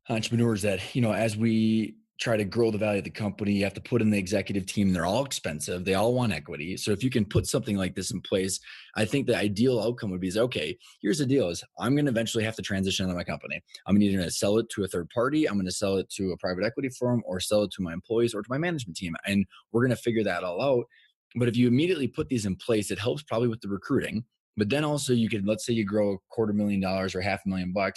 entrepreneurs that, as we try to grow the value of the company. You have to put in the executive team. They're all expensive. They all want equity. So if you can put something like this in place, I think the ideal outcome would be is okay, here's the deal is I'm going to eventually have to transition out of my company. I'm either going to sell it to a third party, I'm going to sell it to a private equity firm, or sell it to my employees or to my management team. And we're going to figure that all out. But if you immediately put these in place, it helps probably with the recruiting. But then also you could, let's say you grow $250,000 or $500,000,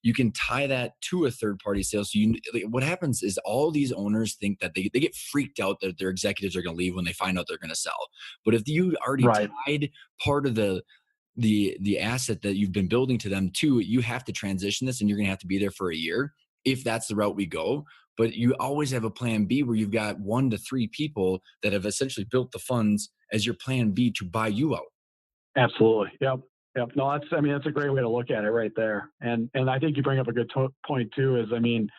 you can tie that to a third party sale. So you, like, what happens is all these owners think that they get freaked out that their executives are going to leave when they find out they're going to sell. But if you already Right. tied part of the asset that you've been building to them too, you have to transition this and you're going to have to be there for a year if that's the route we go. But you always have a plan B where you've got 1 to 3 people that have essentially built the funds as your plan B to buy you out. Absolutely. Yep. Yep. No, I mean, that's a great way to look at it right there. And I think you bring up a good point too, is, I mean,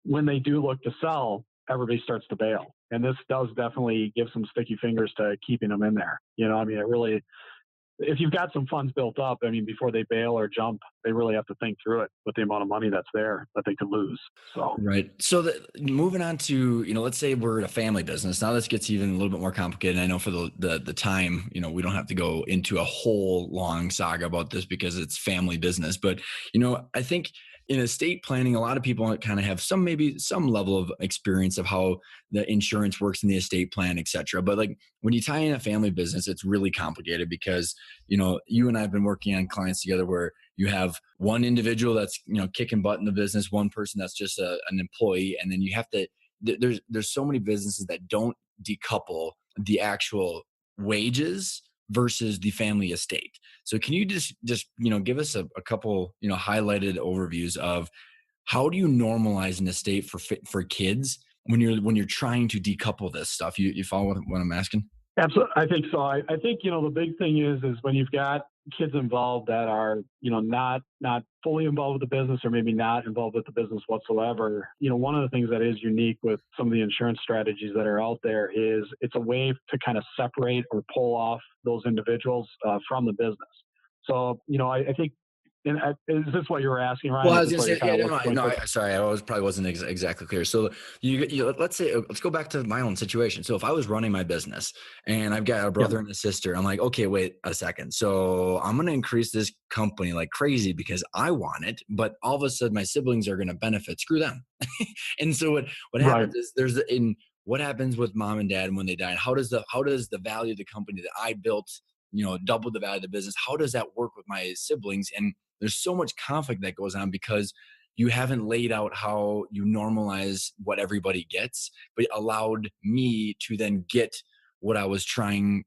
when they do look to sell, everybody starts to bail. And this does definitely give some sticky fingers to keeping them in there. I mean, it really, if you've got some funds built up, I mean, before they bail or jump, they really have to think through it with the amount of money that's there that they could lose. So, Right. So moving on to, let's say we're in a family business. Now this gets even a little bit more complicated. I know for the time, we don't have to go into a whole long saga about this because it's family business. But, I think in estate planning, a lot of people kind of have maybe some level of experience of how the insurance works in the estate plan, et cetera. But like when you tie in a family business, it's really complicated because, you and I have been working on clients together where you have one individual that's kicking butt in the business, one person that's just an employee, and then you have to. There's so many businesses that don't decouple the actual wages versus the family estate. So can you just give us a couple highlighted overviews of how do you normalize an estate for kids when you're trying to decouple this stuff? You follow what I'm asking? absolutely, I think so. I think the big thing is when you've got kids involved that are not fully involved with the business, or maybe not involved with the business whatsoever. One of the things that is unique with some of the insurance strategies that are out there is it's a way to kind of separate or pull off those individuals from the business. So I think. And is this what you were asking, Ryan? Well, I Is was this gonna what you're say, kind yeah, of no, going no, towards? sorry, probably wasn't exactly clear. So let's say, let's go back to my own situation. So if I was running my business and I've got a Yeah. brother and a sister, I'm like, okay, wait a second. So I'm going to increase this company like crazy because I want it, but all of a sudden my siblings are going to benefit. Screw them. And so what Right. happens is what happens with mom and dad when they die? And how does the value of the company that I built, double the value of the business? How does that work with my siblings? And there's so much conflict that goes on because you haven't laid out how you normalize what everybody gets, but allowed me to then get what I was trying.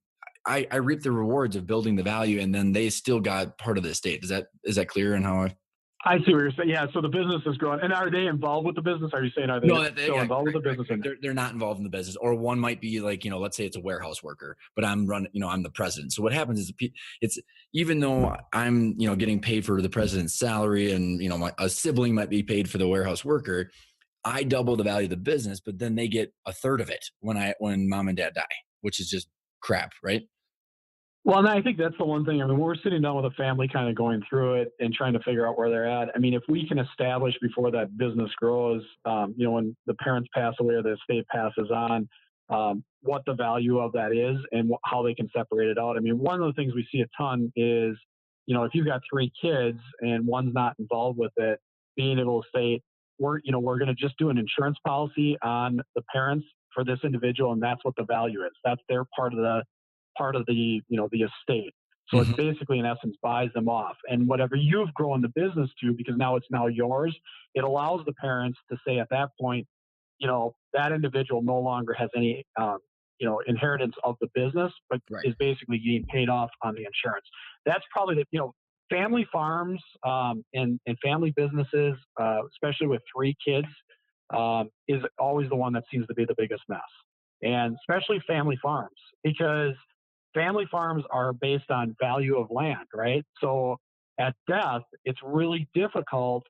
I reap the rewards of building the value, and then they still got part of the estate. Is that clear in how I? I see what you're saying. Yeah. So the business is growing. And are they involved with the business? Are you saying, are they No, still yeah, involved with correct, the correct, business or correct. no? They're not involved in the business, or one might be like, let's say it's a warehouse worker, but I'm the president. So what happens is it's even though I'm getting paid for the president's salary, and a sibling might be paid for the warehouse worker, I double the value of the business, but then they get a third of it when mom and dad die, which is just crap, right? Well, and I think that's the one thing. I mean, when we're sitting down with a family, kind of going through it and trying to figure out where they're at. I mean, if we can establish before that business grows, when the parents pass away or the estate passes on, what the value of that is and how they can separate it out. I mean, one of the things we see a ton is, if you've got 3 kids and one's not involved with it, being able to say, we're going to just do an insurance policy on the parents for this individual, and that's what the value is. That's their part of the the estate. So it Mhm. basically, in essence, buys them off. And whatever you've grown the business to, because now it's now yours, it allows the parents to say at that point, that individual no longer has any, inheritance of the business, but Right. is basically getting paid off on the insurance. That's probably family farms, and family businesses, especially with 3 kids, is always the one that seems to be the biggest mess. And especially family farms, because family farms are based on value of land, right? So at death, it's really difficult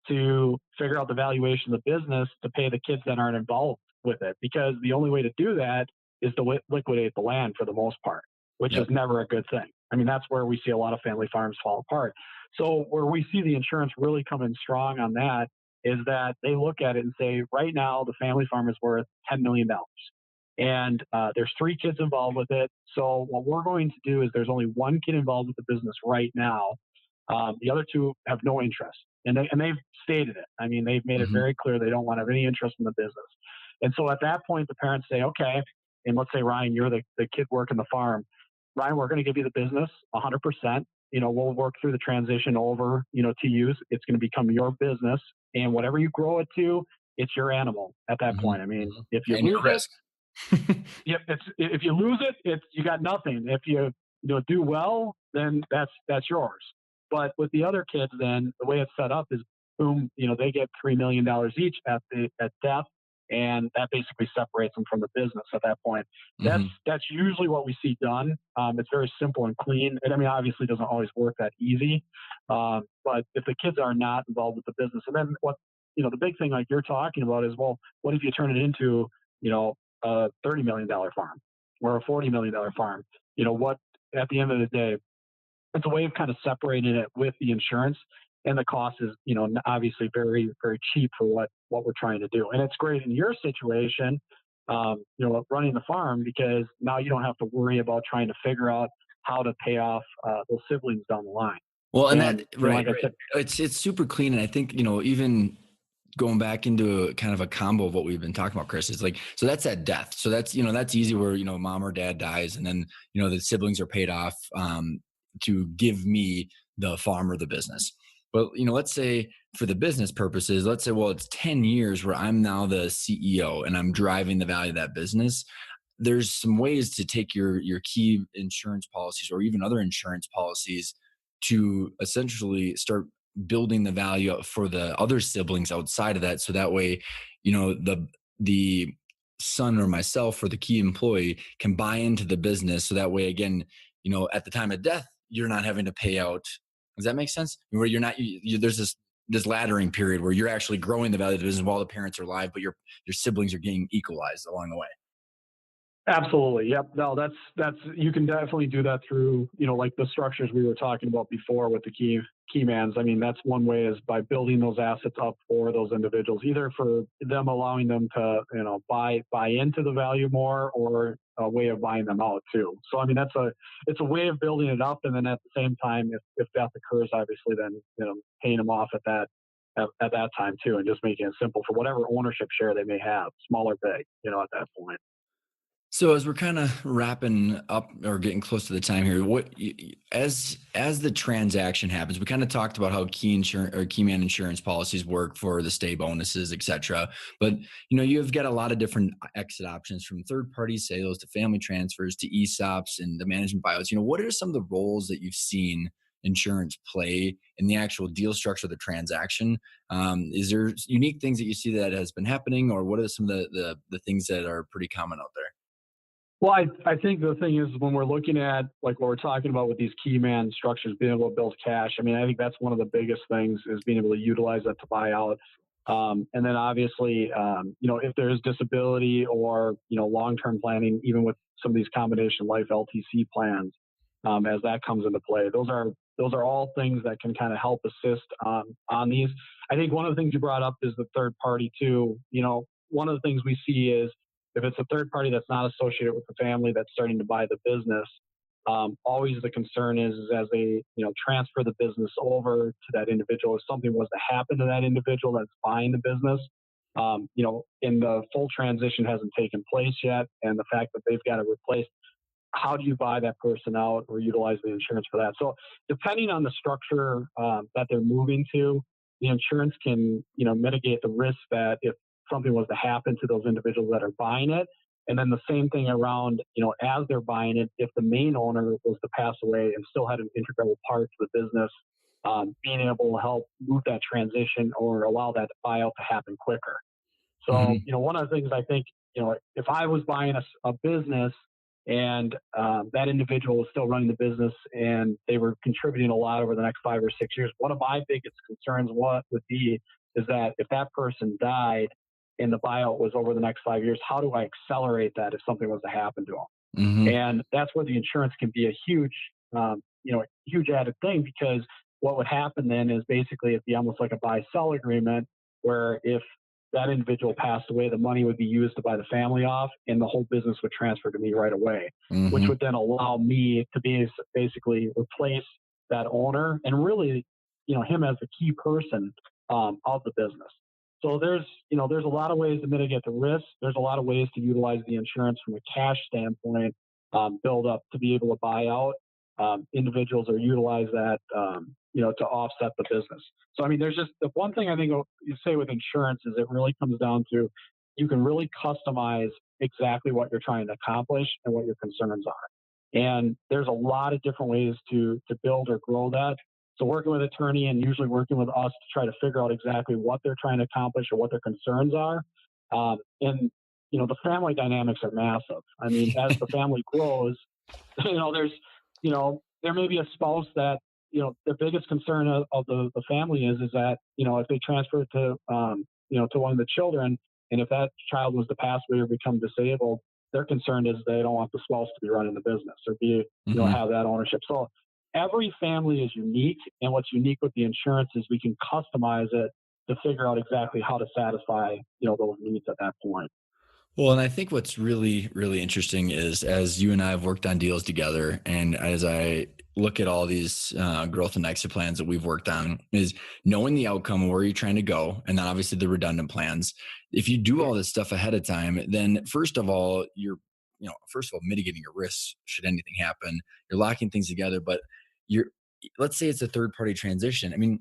to figure out the valuation of the business to pay the kids that aren't involved with it, because the only way to do that is to liquidate the land for the most part, which is Yep. never a good thing. I mean, that's where we see a lot of family farms fall apart. So where we see the insurance really come in strong on that is that they look at it and say, right now, the family farm is worth $10 million. And there's three kids involved with it. So what we're going to do is there's only one kid involved with the business right now. The other two have no interest, and they've stated it. I mean, they've made it Hmm. very clear they don't want to have any interest in the business. And so at that point, the parents say, okay, and let's say Ryan, you're the kid working the farm. Ryan, we're going to give you the business 100%. We'll work through the transition over, to use. It's going to become your business, and whatever you grow it to, it's your animal at that Hmm. point. I mean, Hmm. if you And your lose it, risk. if you lose it, it's you got nothing. If do well, then that's yours. But with the other kids, then the way it's set up is boom, they get $3 million each at death, and that basically separates them from the business at that point. Hmm. That's usually what we see done. It's very simple and clean. And I mean, obviously, it doesn't always work that easy. But if the kids are not involved with the business, and then what the big thing like you're talking about is, well, what if you turn it into you know a $30 million farm or a $40 million farm? What at the end of the day, it's a way of kind of separating it with the insurance, and the cost is obviously very very cheap for what we're trying to do. And it's great in your situation, running the farm, because now you don't have to worry about trying to figure out how to pay off those siblings down the line. Well, and that And right, like I right. said, It's super clean, and I think even going back into a kind of a combo of what we've been talking about, Chris, is like, so that's at death. So that's easy where, mom or dad dies, and then, the siblings are paid off to give me the farm or the business. But, let's say for the business purposes, let's say, well, it's 10 years where I'm now the CEO and I'm driving the value of that business. There's some ways to take your key insurance policies or even other insurance policies to essentially start building the value up for the other siblings outside of that, so that way the son or myself or the key employee can buy into the business, so that way again, at the time of death you're not having to pay out. Does that make sense? Where you're not there's this laddering period where you're actually growing the value of the business while the parents are alive, but your siblings are getting equalized along the way. absolutely. Yep. No, that's you can definitely do that through, like the structures we were talking about before with the key mans. I mean, that's one way, is by building those assets up for those individuals, either for them allowing them to, buy into the value more, or a way of buying them out too. So I mean, it's a way of building it up, and then at the same time, if death occurs, obviously then, paying them off at that time too, and just making it simple for whatever ownership share they may have, small or big, at that point. So as we're kind of wrapping up or getting close to the time here, as the transaction happens, we kind of talked about how key insurance or key man insurance policies work for the stay bonuses, et cetera. But you've got a lot of different exit options, from third party sales to family transfers to ESOPs and the management buyouts. What are some of the roles that you've seen insurance play in the actual deal structure of the transaction? Is there unique things that you see that has been happening, or what are some of the things that are pretty common out there? Well, I think the thing is, when we're looking at like what we're talking about with these key man structures, being able to build cash, I mean, I think that's one of the biggest things, is being able to utilize that to buy out. And then obviously, if there's disability or, long-term planning, even with some of these combination life LTC plans, as that comes into play, those are all things that can kind of help assist on these. I think one of the things you brought up is the third party too. One of the things we see is, if it's a third party that's not associated with the family that's starting to buy the business, always the concern is as they transfer the business over to that individual, if something was to happen to that individual that's buying the business, and the full transition hasn't taken place yet, and the fact that they've got to replace, how do you buy that person out or utilize the insurance for that? So depending on the structure that they're moving to, the insurance can, mitigate the risk that if something was to happen to those individuals that are buying it. And then the same thing around, as they're buying it, if the main owner was to pass away and still had an integral part to the business, being able to help move that transition or allow that buyout to happen quicker. So, Hmm. one of the things I think, if I was buying a business, and that individual was still running the business and they were contributing a lot over the next 5 or 6 years, one of my biggest concerns would be is that if that person died and the buyout was over the next 5 years, how do I accelerate that if something was to happen to them? Hmm. And that's where the insurance can be a huge added thing, because what would happen then is basically it'd be almost like a buy-sell agreement. where if that individual passed away, the money would be used to buy the family off, and the whole business would transfer to me right away, which Hmm. would then allow me to be basically replace that owner and really, him as the key person of the business. So there's a lot of ways to mitigate the risk. There's a lot of ways to utilize the insurance from a cash standpoint, build up to be able to buy out individuals or utilize that, to offset the business. So, I mean, there's just the one thing I think you say with insurance is it really comes down to you can really customize exactly what you're trying to accomplish and what your concerns are. And there's a lot of different ways to build or grow that. So working with attorney and usually working with us to try to figure out exactly what they're trying to accomplish or what their concerns are. And the family dynamics are massive. I mean, as the family grows, there's, there may be a spouse that, the biggest concern of the family is that, if they transfer it to one of the children, and if that child was to pass away or become disabled, they're concerned is they don't want the spouse to be running the business or Hmm. have that ownership. So every family is unique. And what's unique with the insurance is we can customize it to figure out exactly how to satisfy, those needs at that point. Well, and I think what's really, really interesting is as you and I have worked on deals together, and as I look at all these growth and exit plans that we've worked on, is knowing the outcome of where you're trying to go, and then obviously the redundant plans. If you do all this stuff ahead of time, then first of all, first of all, mitigating your risks should anything happen. You're locking things together, but you're, let's say it's a third party transition. I mean,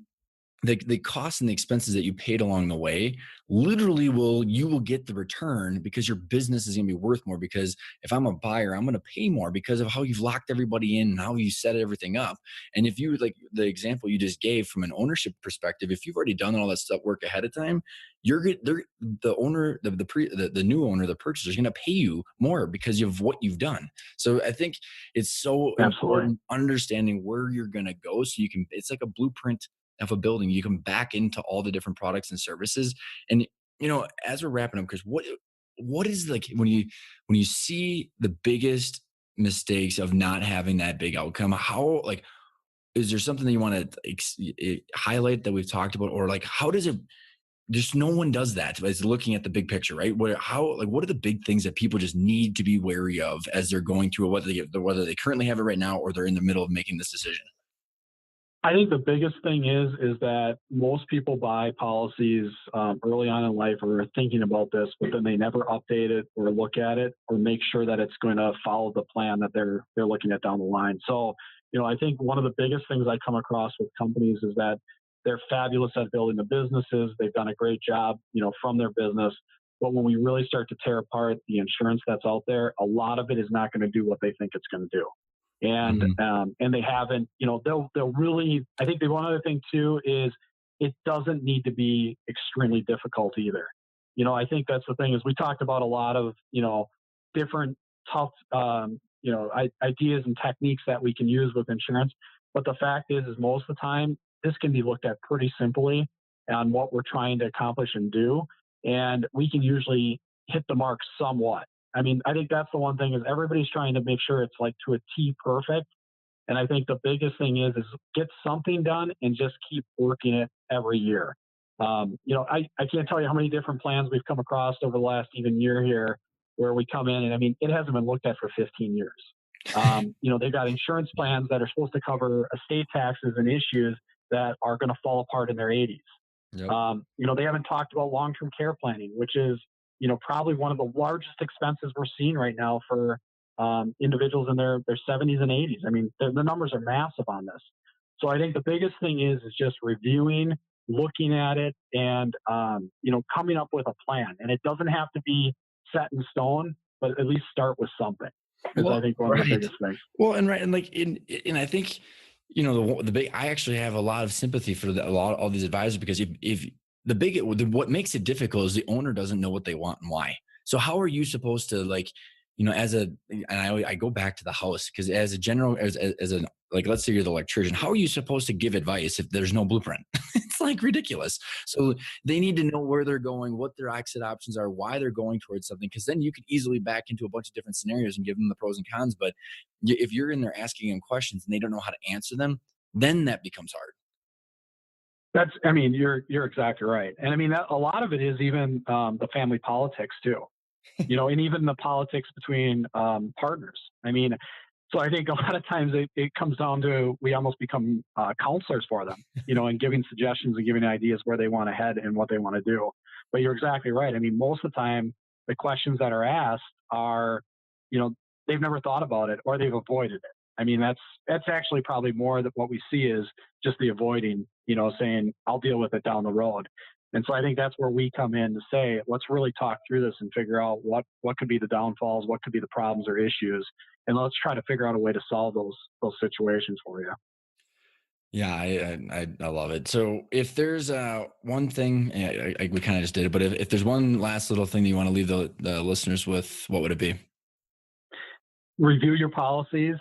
the costs and the expenses that you paid along the way literally you will get the return because your business is going to be worth more, because if I'm a buyer, I'm going to pay more because of how you've locked everybody in and how you set everything up. And if you, like the example you just gave from an ownership perspective, if you've already done all that stuff work ahead of time, you're good. The owner, the new owner, the purchaser is going to pay you more because of what you've done. So I think it's so Absolutely. important understanding where you're going to go, so you can, it's like a blueprint of a building. You can back into all the different products and services. And as we're wrapping up, because what is, like, when you see the biggest mistakes of not having that big outcome, how, like, is there something that you want to highlight that we've talked about, or like how does it, just no one does that, is looking at the big picture, right? What are the big things that people just need to be wary of as they're going through, whether they currently have it right now or they're in the middle of making this decision? I think the biggest thing is that most people buy policies early on in life or are thinking about this, but then they never update it or look at it or make sure that it's going to follow the plan that they're looking at down the line. So, I think one of the biggest things I come across with companies is that they're fabulous at building the businesses. They've done a great job, from their business. But when we really start to tear apart the insurance that's out there, a lot of it is not going to do what they think it's going to do, Mhm. and they haven't. They'll really. I think the one other thing too is it doesn't need to be extremely difficult either. I think that's the thing is we talked about a lot of different tough ideas and techniques that we can use with insurance, but the fact is most of the time this can be looked at pretty simply on what we're trying to accomplish and do, and we can usually hit the mark somewhat. I mean, I think that's the one thing is everybody's trying to make sure it's like to a T perfect. And I think the biggest thing is get something done and just keep working it every year. I can't tell you how many different plans we've come across over the last even year here where we come in and I mean, it hasn't been looked at for 15 years. They've got insurance plans that are supposed to cover estate taxes and issues that are going to fall apart in their 80s. Yep. They haven't talked about long-term care planning, which is, probably one of the largest expenses we're seeing right now for individuals in their 70s and 80s. I mean, the numbers are massive on this. So I think the biggest thing is just reviewing, looking at it, and coming up with a plan. And it doesn't have to be set in stone, but at least start with something. Is I Well, think one of the right. biggest things. Well, and right, and like and I think the big. I actually have a lot of sympathy for a lot of all these advisors, because if what makes it difficult is the owner doesn't know what they want and why. So how are you supposed to, like, as a, and I go back to the house, because as a general, as a, like, let's say you're the electrician, how are you supposed to give advice if there's no blueprint? It's like ridiculous. So they need to know where they're going, what their exit options are, why they're going towards something, because then you could easily back into a bunch of different scenarios and give them the pros and cons. But if you're in there asking them questions and they don't know how to answer them, then that becomes hard. I mean, you're exactly right. And I mean, a lot of it is even the family politics too, and even the politics between partners. I mean, so I think a lot of times it comes down to we almost become counselors for them, and giving suggestions and giving ideas where they want to head and what they want to do. But you're exactly right. I mean, most of the time, the questions that are asked are, you know, they've never thought about it or they've avoided it. I mean, that's actually probably more that what we see is just the avoiding, saying I'll deal with it down the road. And so I think that's where we come in to say, let's really talk through this and figure out what could be the downfalls, what could be the problems or issues, and let's try to figure out a way to solve those situations for you. Yeah, I love it. So if there's one thing, we kind of just did it, but if there's one last little thing that you want to leave the listeners with, what would it be? Review your policies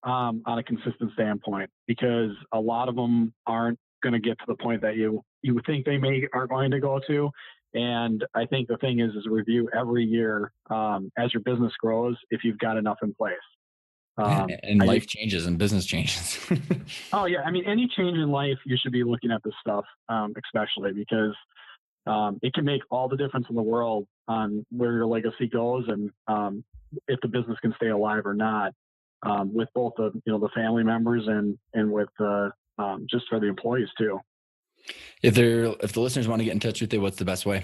on a consistent standpoint because a lot of them aren't going to get to the point that you would think they may are going to go to. And I think the thing is review every year as your business grows if you've got enough in place. Yeah, Um, and I life changes and business changes. Oh yeah, I mean any change in life you should be looking at this stuff, especially because it can make all the difference in the world on where your legacy goes and if the business can stay alive or not. With both the family members and with just for the employees too. If the listeners want to get in touch with you, what's the best way?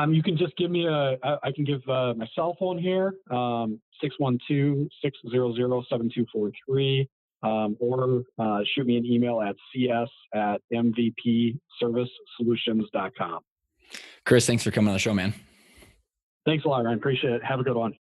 You can just give me I can give my cell phone here, 612-600-7243, or shoot me an email at cs@mvpservicesolutions.com. Chris, thanks for coming on the show, man. Thanks a lot, Ryan. Appreciate it. Have a good one.